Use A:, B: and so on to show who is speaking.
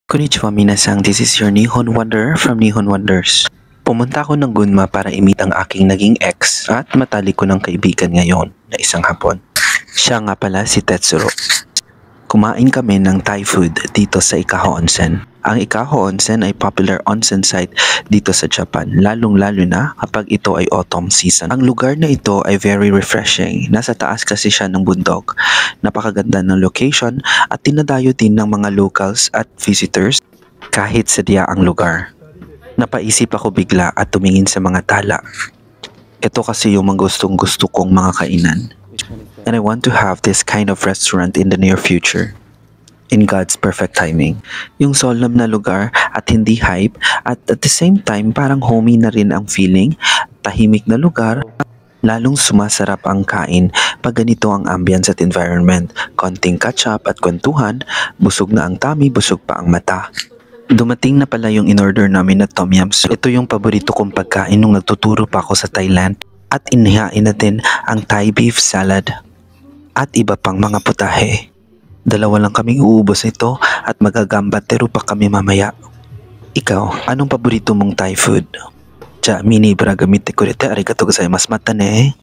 A: Konnichiwa minasang, this is your Nihon Wanderer from Nihon Wonders. Pumunta ako ng Gunma para i-meet ang aking naging ex at matalik ko ng kaibigan ngayon na isang hapon. Siya nga pala si Tetsuro. Kumain kami ng Thai food dito sa Ikaho Onsen. Ang Ikaho Onsen ay popular onsen site dito sa Japan, lalong-lalo na kapag ito ay autumn season. Ang lugar na ito ay very refreshing. Nasa taas kasi siya ng bundok. Napakaganda ng location at tinadayo din ng mga locals at visitors kahit sadya ang lugar. Napaisip ako bigla at tumingin sa mga tala. Ito kasi yung mga gustong-gusto kong mga kainan. And I want to have this kind of restaurant in the near future. In God's perfect timing. Yung solemn na lugar at hindi hype at the same time parang homey na rin ang feeling. Tahimik na lugar. Lalong sumasarap ang kain pag ganito ang ambience at environment. Konting catch-up at kwentuhan, busog na ang tummy, busog pa ang mata. Dumating na pala yung in-order namin na tom yum soup. Ito yung paborito kong pagkain nung nagtuturo pa ako sa Thailand. At inihain natin ang Thai beef salad at iba pang mga putahe. Dalawa lang kaming uubos ito at magagambatero pa kami mamaya. Ikaw, anong paborito mong Thai food? Ja, mini bragamite kurete arigatou gozaimasu, mata ne.